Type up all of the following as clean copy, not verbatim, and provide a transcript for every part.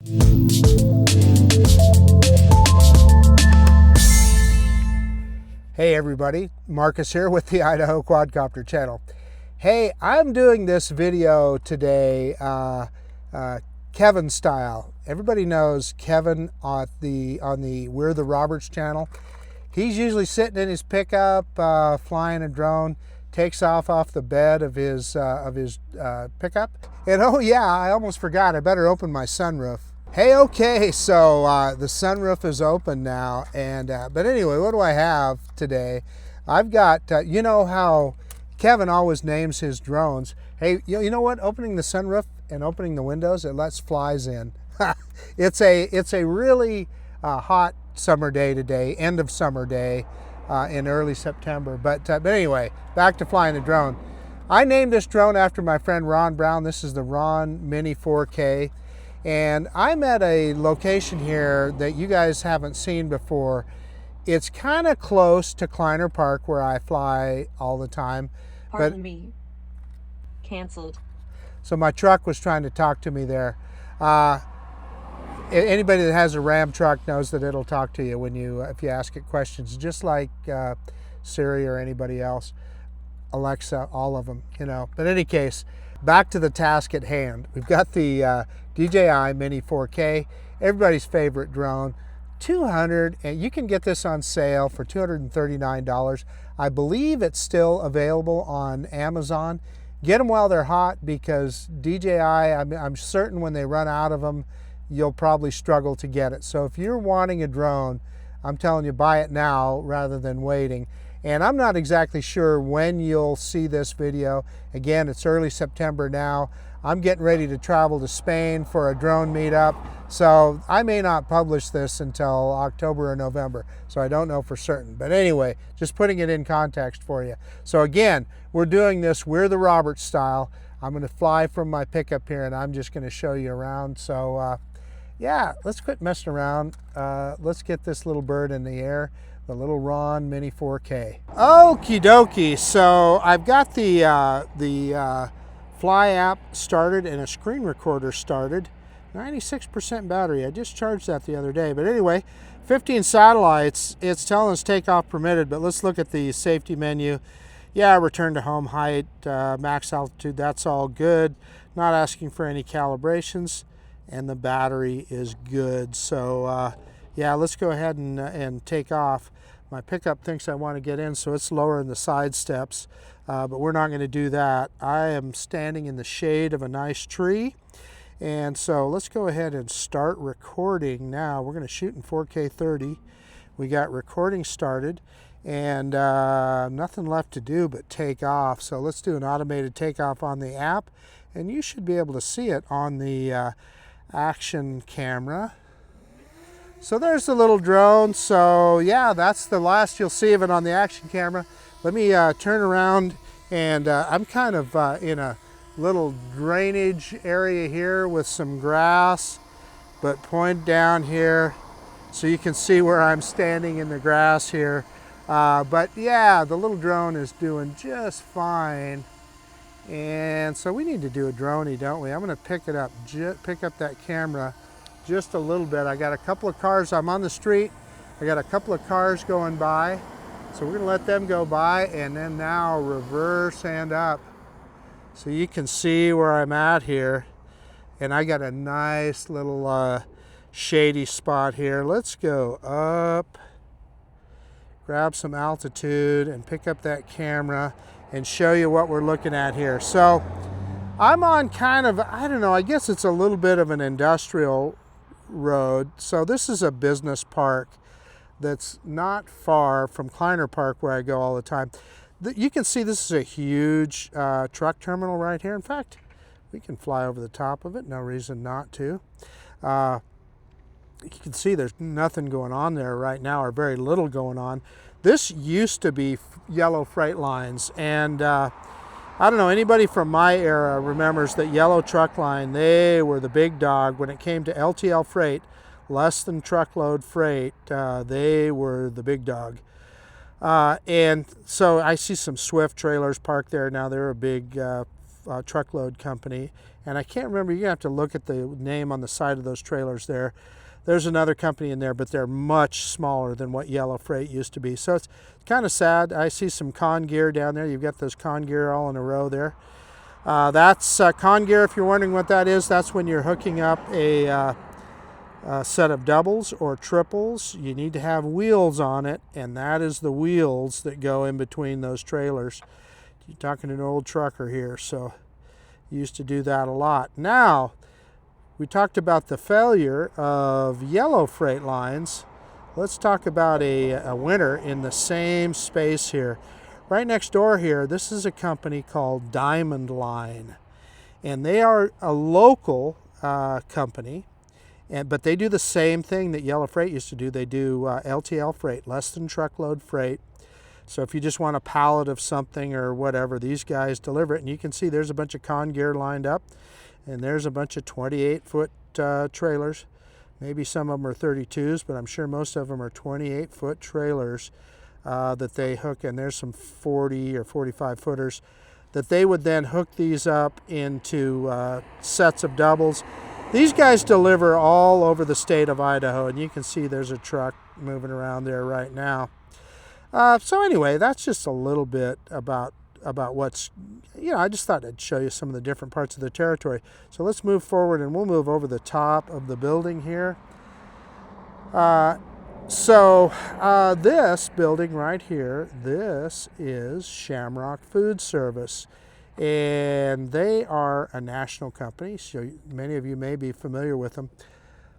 Hey everybody, Marcus here with the Idaho Quadcopter channel. Hey, I'm doing this video today Kevin style. Everybody knows Kevin on the We're the Roberts channel. He's usually sitting in his pickup, flying a drone, takes off the bed of his pickup. And oh yeah, I almost forgot, I better open my sunroof. Hey, okay, so the sunroof is open now, and but anyway, what do I have today? I've got, you know how Kevin always names his drones. Hey, you know what? Opening the sunroof and opening the windows, it lets flies in. It's a really hot summer day today, end of summer day in early September. But anyway, back to flying the drone. I named this drone after my friend Ron Brown. This is the Ron Mini 4K. And I'm at a location here that you guys haven't seen before. It's kind of close to Kleiner Park where I fly all the time. Pardon me. Canceled. So my truck was trying to talk to me there. Anybody that has a Ram truck knows that it'll talk to you when if you ask it questions, just like Siri or anybody else, Alexa, all of them, you know. But in any case, back to the task at hand. We've got the DJI Mini 4K, everybody's favorite drone. And you can get this on sale for $239. I believe it's still available on Amazon. Get them while they're hot, because DJI, I'm certain when they run out of them, you'll probably struggle to get it. So if you're wanting a drone, I'm telling you, buy it now rather than waiting. And I'm not exactly sure when you'll see this video. Again, it's early September now. I'm getting ready to travel to Spain for a drone meetup, so I may not publish this until October or November, so I don't know for certain. But anyway, just putting it in context for you. So again, we're doing this We're the Roberts style. I'm going to fly from my pickup here, and I'm just going to show you around. So yeah, let's quit messing around. Let's get this little bird in the air. The little Ron Mini 4K. Okie dokie, so I've got the Fly app started and a screen recorder started. 96% battery, I just charged that the other day. But anyway, 15 satellites, it's telling us takeoff permitted, but let's look at the safety menu. Yeah, return to home height, max altitude, that's all good. Not asking for any calibrations, and the battery is good. So yeah, let's go ahead and take off. My pickup thinks I want to get in, so it's lowering the side steps, but we're not going to do that. I am standing in the shade of a nice tree, and so let's go ahead and start recording now. We're going to shoot in 4K 30. We got recording started, and nothing left to do but take off. So let's do an automated takeoff on the app, and you should be able to see it on the action camera. So there's the little drone. So yeah, that's the last you'll see of it on the action camera. Let me turn around, and I'm kind of in a little drainage area here with some grass, but point down here so you can see where I'm standing in the grass here. But yeah, the little drone is doing just fine. And so we need to do a droney, don't we? I'm going to pick it up, pick up that camera just a little bit. I got a couple of cars, I'm on the street, I got a couple of cars going by, so we're gonna let them go by, and then now reverse and up so you can see where I'm at here. And I got a nice little shady spot here. Let's go up, grab some altitude, and pick up that camera and show you what we're looking at here. So I'm on kind of, I don't know, I guess it's a little bit of an industrial road. So this is a business park that's not far from Kleiner Park where I go all the time. You can see this is a huge truck terminal right here. In fact, we can fly over the top of it, no reason not to. You can see there's nothing going on there right now, or very little going on. This used to be yellow freight lines, and I don't know, anybody from my era remembers that yellow truck line. They were the big dog when it came to LTL freight, less than truckload freight. They were the big dog. And so I see some Swift trailers parked there now. They're a big truckload company. And I can't remember, you're going to have to look at the name on the side of those trailers there. There's another company in there, but they're much smaller than what Yellow Freight used to be. So it's kind of sad. I see some Con Gear down there. You've got those Con Gear all in a row there. That's Con Gear, if you're wondering what that is. That's when you're hooking up a set of doubles or triples. You need to have wheels on it, and that is the wheels that go in between those trailers. You're talking to an old trucker here, so used to do that a lot. Now, we talked about the failure of Yellow Freight lines. Let's talk about a winner in the same space here. Right next door here, this is a company called Diamond Line. And they are a local company, but they do the same thing that Yellow Freight used to do. They do LTL freight, less than truckload freight. So if you just want a pallet of something or whatever, these guys deliver it. And you can see there's a bunch of Con Gear lined up, and there's a bunch of 28-foot trailers. Maybe some of them are 32s, but I'm sure most of them are 28-foot trailers that they hook. And there's some 40 or 45 footers that they would then hook these up into sets of doubles. These guys deliver all over the state of Idaho, and you can see there's a truck moving around there right now. So anyway, that's just a little bit about what's, I just thought I'd show you some of the different parts of the territory. So let's move forward, and we'll move over the top of the building here. This building right here, this is Shamrock Food Service. And they are a national company, so many of you may be familiar with them.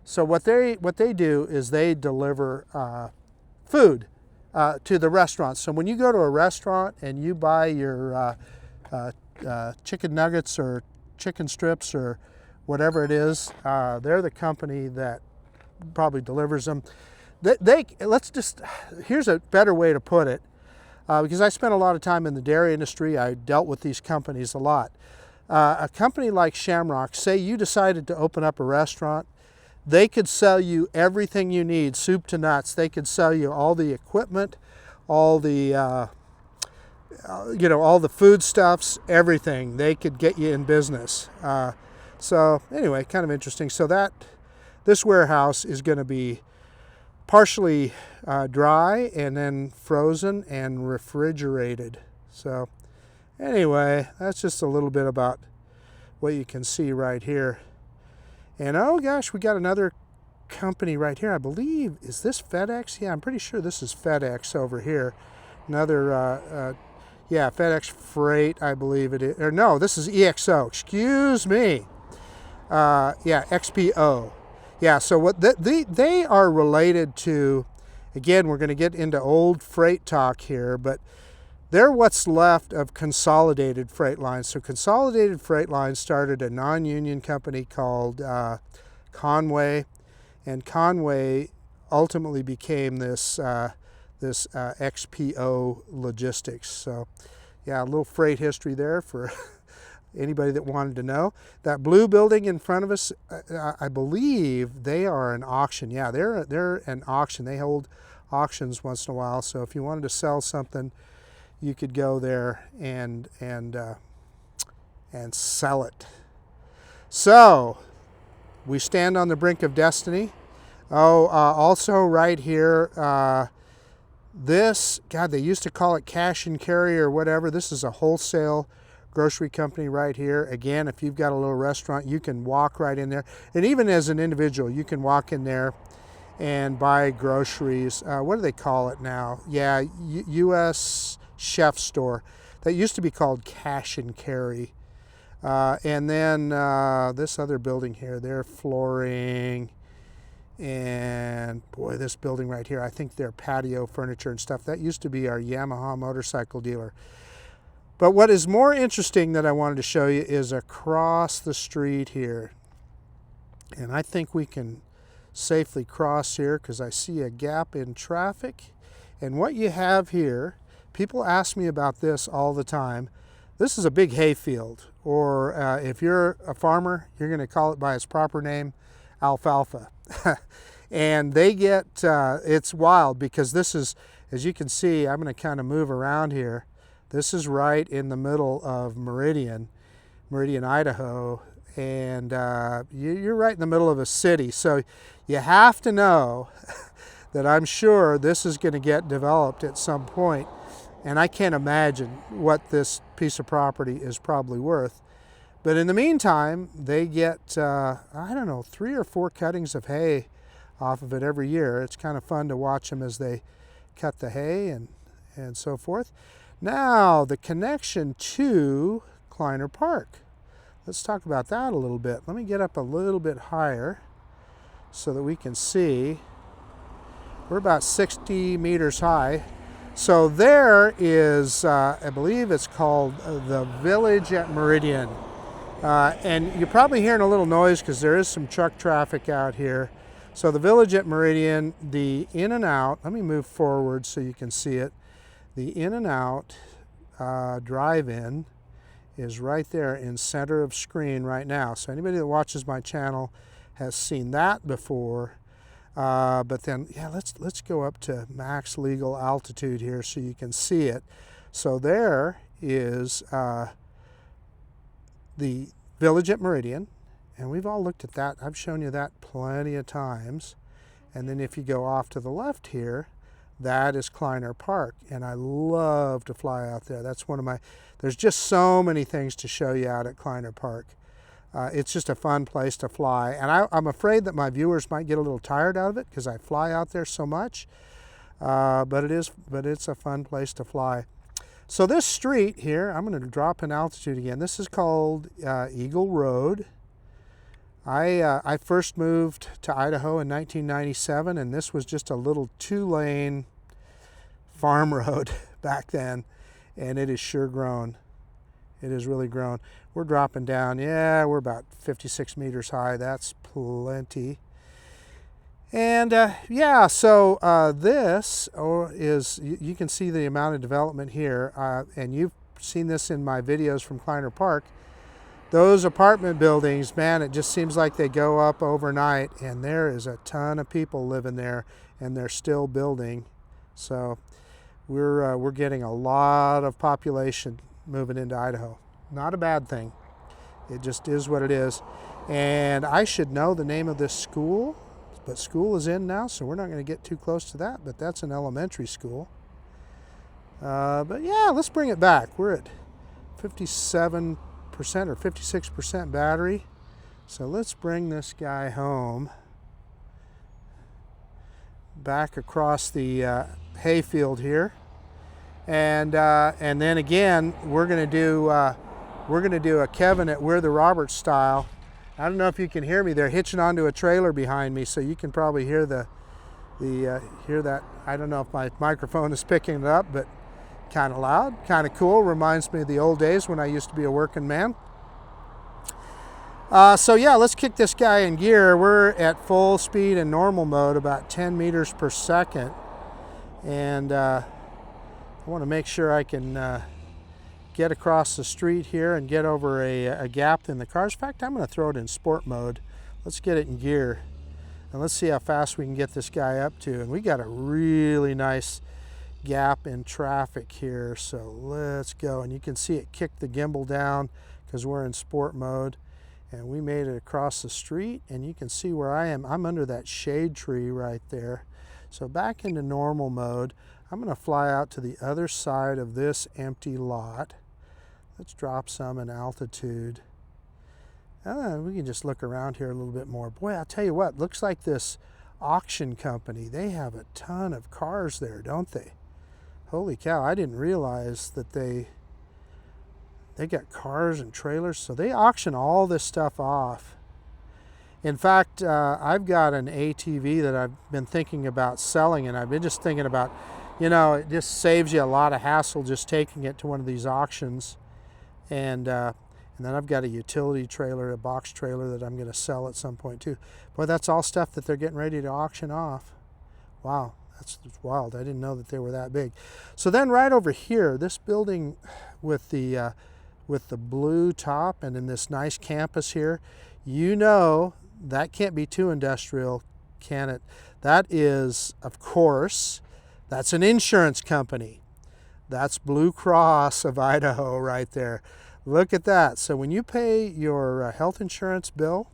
So what they do is they deliver food to the restaurants. So when you go to a restaurant and you buy your chicken nuggets or chicken strips or whatever it is, they're the company that probably delivers them. Here's a better way to put it, because I spent a lot of time in the dairy industry. I dealt with these companies a lot. A company like Shamrock, say you decided to open up a restaurant, they could sell you everything you need, soup to nuts. They could sell you all the equipment, all the all the foodstuffs, everything. They could get you in business. So anyway, kind of interesting. So this warehouse is going to be partially dry and then frozen and refrigerated. So anyway, that's just a little bit about what you can see right here. And oh gosh, we got another company right here. I believe, is this FedEx? Yeah, I'm pretty sure this is FedEx over here. Another, yeah, FedEx Freight, I believe it is. Or no, this is EXO. Excuse me. Yeah, XPO. Yeah, so what they are related to, again, we're going to get into old freight talk here, but they're what's left of Consolidated Freight Lines. So Consolidated Freight Lines started a non-union company called Conway, and Conway ultimately became this XPO Logistics. So yeah, a little freight history there for anybody that wanted to know. That blue building in front of us, I believe they are an auction. Yeah, they're an auction. They hold auctions once in a while. So if you wanted to sell something, you could go there and sell it. So we stand on the brink of destiny. Also right here, they used to call it cash and carry or whatever. This is a wholesale grocery company right here. Again, if you've got a little restaurant, you can walk right in there. And even as an individual, you can walk in there and buy groceries. What do they call it now? Yeah, U.S. Chef Store. That used to be called Cash and Carry. And then this other building here, they're flooring. And boy, this building right here, I think they're patio furniture and stuff. That used to be our Yamaha motorcycle dealer. But what is more interesting that I wanted to show you is across the street here. And I think we can safely cross here because I see a gap in traffic. And what you have here, people ask me about this all the time. This is a big hayfield, or if you're a farmer, you're going to call it by its proper name, alfalfa. And they get, it's wild because this is, as you can see, I'm going to kind of move around here. This is right in the middle of Meridian, Idaho, and you're right in the middle of a city. So you have to know that I'm sure this is going to get developed at some point, and I can't imagine what this piece of property is probably worth. But in the meantime, they get, I don't know, 3 or 4 cuttings of hay off of it every year. It's kind of fun to watch them as they cut the hay and so forth. Now, the connection to Kleiner Park. Let's talk about that a little bit. Let me get up a little bit higher so that we can see. We're about 60 meters high. So there is, I believe it's called the Village at Meridian. And you're probably hearing a little noise because there is some truck traffic out here. So the Village at Meridian, the in and out, let me move forward so you can see it. The in and out drive-in is right there in center of screen right now. So anybody that watches my channel has seen that before. But then, yeah, let's go up to max legal altitude here so you can see it. So there is the Village at Meridian, and we've all looked at that. I've shown you that plenty of times. And then if you go off to the left here, that is Kleiner Park, and I love to fly out there. That's one of my, there's just so many things to show you out at Kleiner Park. It's just a fun place to fly, and I'm afraid that my viewers might get a little tired out of it because I fly out there so much, but it's a fun place to fly. So this street here, I'm going to drop in altitude again. This is called Eagle Road. I first moved to Idaho in 1997, and this was just a little 2-lane farm road back then, and it has sure grown. It has really grown. We're dropping down. Yeah, we're about 56 meters high. That's plenty. And yeah, so this is, you can see the amount of development here, and you've seen this in my videos from Kleiner Park. Those apartment buildings, man, it just seems like they go up overnight, and there is a ton of people living there, and they're still building. So we're getting a lot of population moving into Idaho. Not a bad thing. It just is what it is. And I should know the name of this school, but school is in now, so we're not going to get too close to that, but that's an elementary school. But yeah, let's bring it back. We're at 57% or 56% battery. So let's bring this guy home. Back across the hayfield here. And then again, we're going to do a Kevin at We're the Roberts style. I don't know if you can hear me. They're hitching onto a trailer behind me, so you can probably hear hear that. I don't know if my microphone is picking it up, but kind of loud, kind of cool. Reminds me of the old days when I used to be a working man. So yeah, let's kick this guy in gear. We're at full speed and normal mode, about 10 meters per second, and I want to make sure I can get across the street here and get over a gap in the cars. In fact, I'm going to throw it in sport mode. Let's get it in gear, and let's see how fast we can get this guy up to. And we got a really nice gap in traffic here, so let's go. And you can see it kick the gimbal down because we're in sport mode, and we made it across the street, and you can see where I am. I'm under that shade tree right there. So back into normal mode. I'm going to fly out to the other side of this empty lot. Let's drop some in altitude. We can just look around here a little bit more. Boy, I'll tell you what, looks like this auction company, they have a ton of cars there, don't they? Holy cow, I didn't realize that they got cars and trailers, so they auction all this stuff off. In fact, I've got an ATV that I've been thinking about selling, and I've been just thinking about, you know, it just saves you a lot of hassle just taking it to one of these auctions. And then I've got a utility trailer, a box trailer that I'm going to sell at some point too. Boy, that's all stuff that they're getting ready to auction off. Wow, that's wild. I didn't know that they were that big. So then right over here, this building with the blue top and in this nice campus here, you know that can't be too industrial, can it? That is, of course, that's an insurance company. That's Blue Cross of Idaho right there. Look at that. So when you pay your health insurance bill,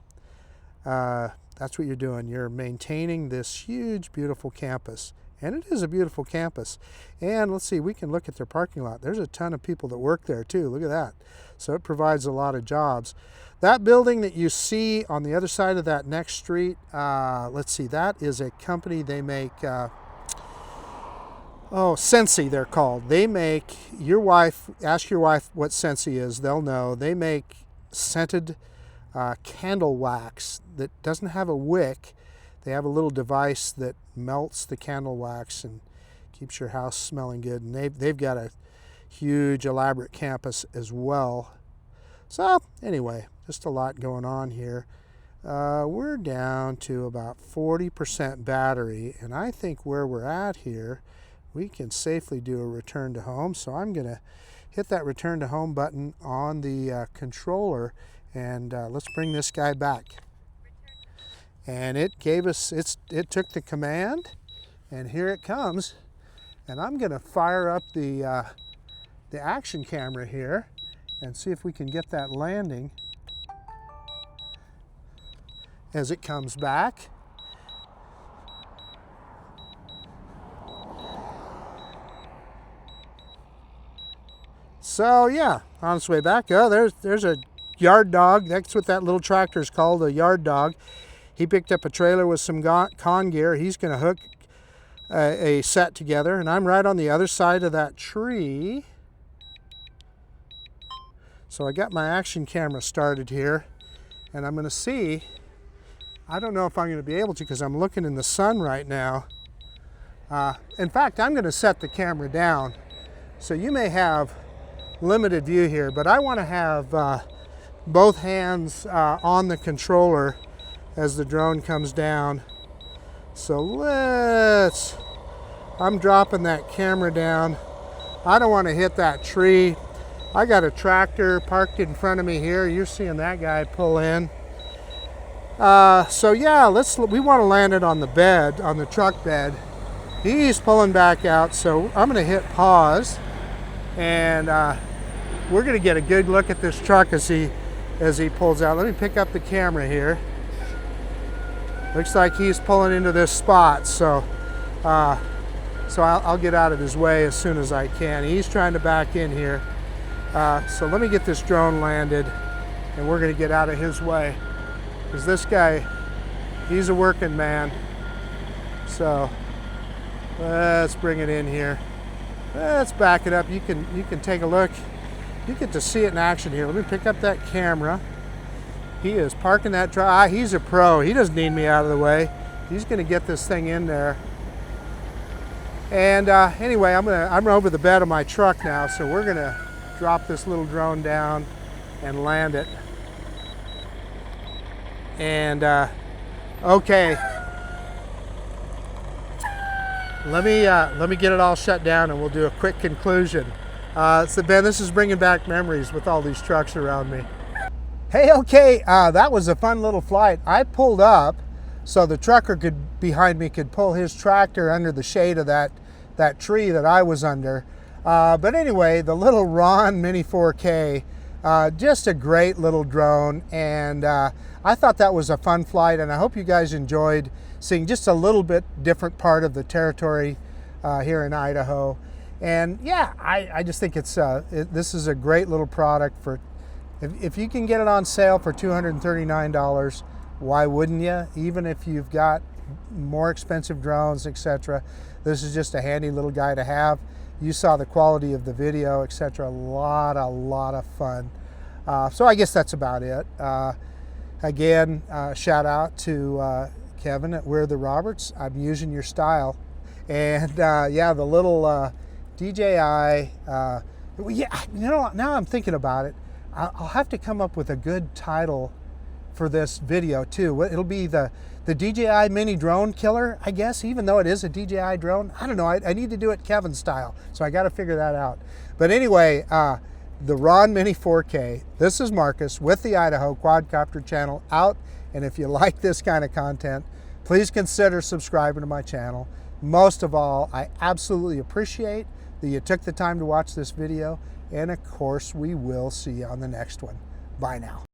that's what you're doing. You're maintaining this huge, beautiful campus. And it is a beautiful campus. And let's see, we can look at their parking lot. There's a ton of people that work there too. Look at that. So it provides a lot of jobs. That building that you see on the other side of that next street, let's see, that is a company. They make, Sensi they're called. They make, ask your wife what Sensi is, they'll know. They make scented candle wax that doesn't have a wick. They have a little device that melts the candle wax and keeps your house smelling good. And they've got a huge, elaborate campus as well. So anyway, just a lot going on here. We're down to about 40% battery, and I think where we're at here, we can safely do a return to home. So I'm going to hit that return to home button on the controller, and let's bring this guy back. And it gave us, it took the command, and here it comes. And I'm going to fire up the action camera here and see if we can get that landing as it comes back. So yeah, on its way back. Oh, there's a yard dog. That's what that little tractor is called, a yard dog. He picked up a trailer with some con gear. He's going to hook a set together, and I'm right on the other side of that tree. So I got my action camera started here, and I'm going to see. I don't know if I'm going to be able to because I'm looking in the sun right now. In fact, I'm going to set the camera down, so you may have limited view here, but I want to have both hands on the controller as the drone comes down. So I'm dropping that camera down. I don't want to hit that tree. I got a tractor parked in front of me here. You're seeing that guy pull in. So yeah, we want to land it on the bed, on the truck bed. He's pulling back out, so I'm going to hit pause, and we're going to get a good look at this truck as he pulls out. Let me pick up the camera here. Looks like he's pulling into this spot, so I'll get out of his way as soon as I can. He's trying to back in here. So let me get this drone landed, and we're going to get out of his way, because this guy, he's a working man. So let's bring it in here. Let's back it up. You can take a look. You get to see it in action here. Let me pick up that camera. He is parking that truck. He's a pro. He doesn't need me out of the way. He's going to get this thing in there. And anyway, I'm over the bed of my truck now, so we're going to drop this little drone down and land it. And okay, let me get it all shut down, and we'll do a quick conclusion. So Ben, this is bringing back memories with all these trucks around me. Hey, okay, that was a fun little flight. I pulled up so the trucker behind me could pull his tractor under the shade of that tree that I was under. But anyway, the little Ron Mini 4K, just a great little drone, and I thought that was a fun flight, and I hope you guys enjoyed seeing just a little bit different part of the territory here in Idaho. And yeah, I just think this is a great little product for. If you can get it on sale for $239, why wouldn't you? Even if you've got more expensive drones, etc. This is just a handy little guy to have. You saw the quality of the video, etc. A lot of fun. So I guess that's about it. Again, shout out to Kevin at We're the Roberts. I'm using your style. And yeah, the little DJI, yeah, you know, now I'm thinking about it. I'll have to come up with a good title for this video too. It'll be the DJI Mini drone killer, I guess, even though it is a DJI drone. I don't know, I need to do it Kevin style, so I got to figure that out. But anyway, the Ron Mini 4K, this is Marcus with the Idaho Quadcopter channel out, and if you like this kind of content, please consider subscribing to my channel. Most of all, I absolutely appreciate that you took the time to watch this video, And of course, we will see you on the next one. Bye now.